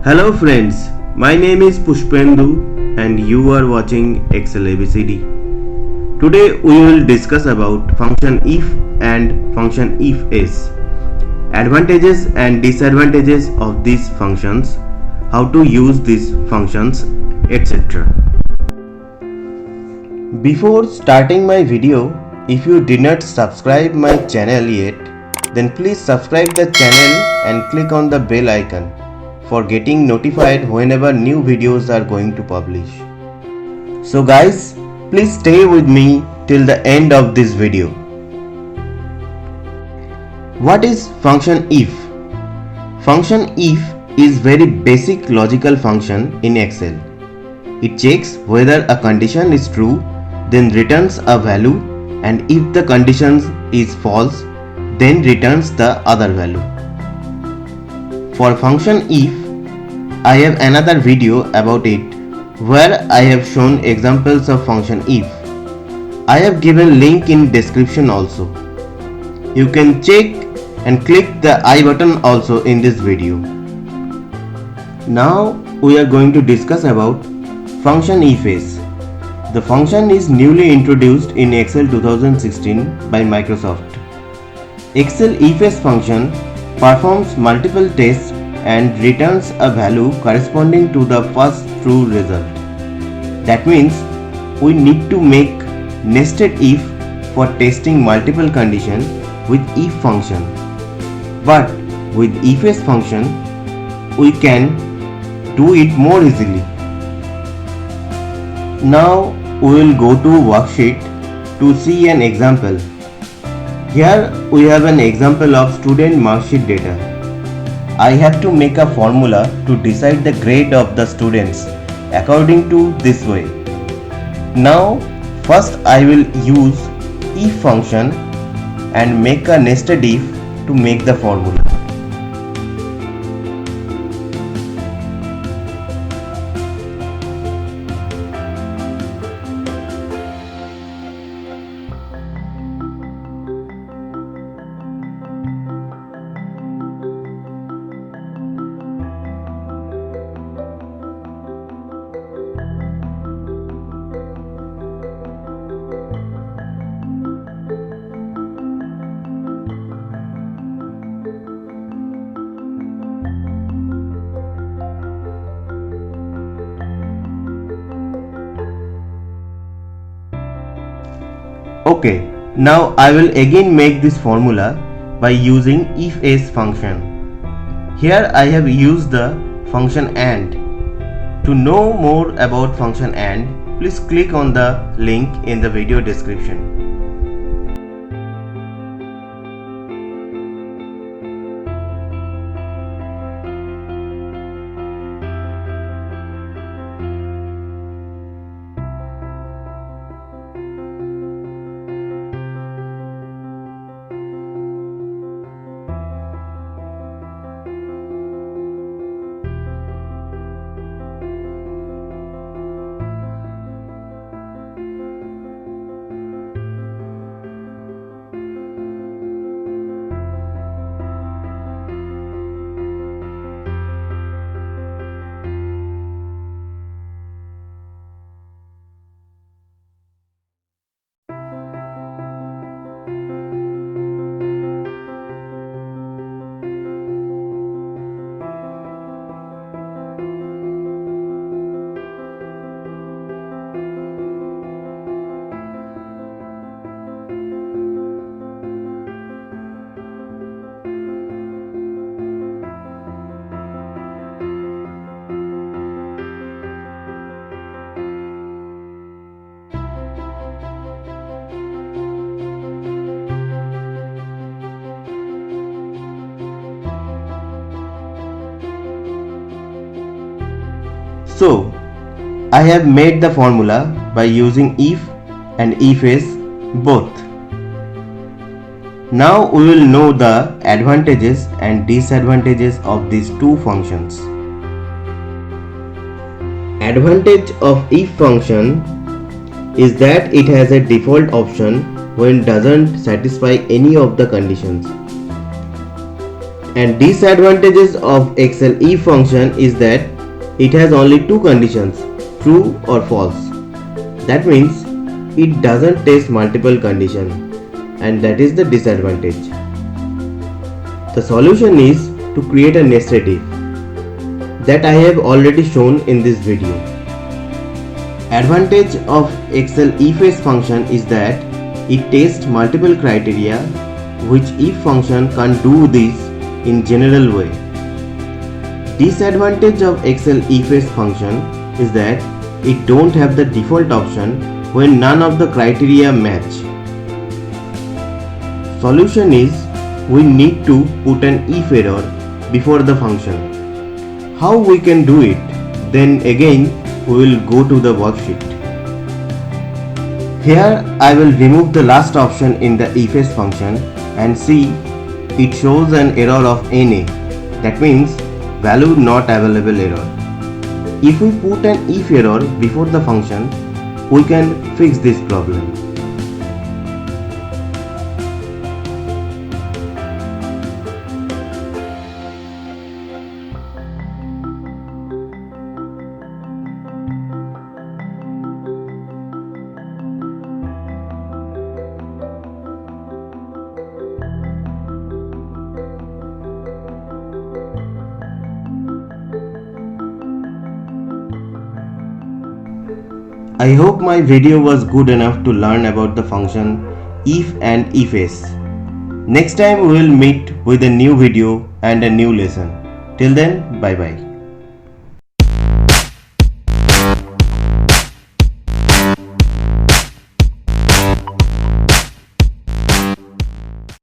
Hello friends, my name is Pushpendu and you are watching Excel ABCD. Today we will discuss about function if and function if-else, advantages and disadvantages of these functions, how to use these functions, etc. Before starting my video, if you did not subscribe my channel yet, then please subscribe the channel and click on the bell icon for getting notified whenever new videos are going to publish. So guys, please stay with me till the end of this video. What is function if? Function if is very basic logical function in Excel. It checks whether a condition is true, then returns a value, and if the condition is false, then returns the other value. For function if, I have another video about it where I have shown examples of function if. I have given link in description also. You can check and click the I button also in this video. Now we are going to discuss about function if-else. The function is newly introduced in Excel 2016 by Microsoft. Excel if-else function performs multiple tests and returns a value corresponding to the first true result. That means we need to make nested if for testing multiple conditions with if function. But with if-else function, we can do it more easily. Now we will go to worksheet to see an example. Here we have an example of student marksheet data. I have to make a formula to decide the grade of the students according to this way. Now first I will use if function and make a nested if to make the formula. Okay, now I will again make this formula by using if-else function. Here I have used the function AND. To know more about function AND, please click on the link in the video description. So, I have made the formula by using if and if-else both. Now we will know the advantages and disadvantages of these two functions. Advantage of if function is that it has a default option when doesn't satisfy any of the conditions. And disadvantages of Excel if function is that it has only two conditions, true or false. That means it doesn't test multiple conditions, and that is the disadvantage. The solution is to create a nested if that I have already shown in this video. Advantage of Excel if-else function is that it tests multiple criteria, which if function can't do this in general way. Disadvantage of Excel if-else function is that it don't have the default option when none of the criteria match. Solution is we need to put an if error before the function. How we can do it? Then again we will go to the worksheet. Here I will remove the last option in the if-else function and see it shows an error of NA. That means value not available error. If we put an if error before the function, we can fix this problem. I hope my video was good enough to learn about the function if and if-else. Next time we will meet with a new video and a new lesson. Till then, bye bye.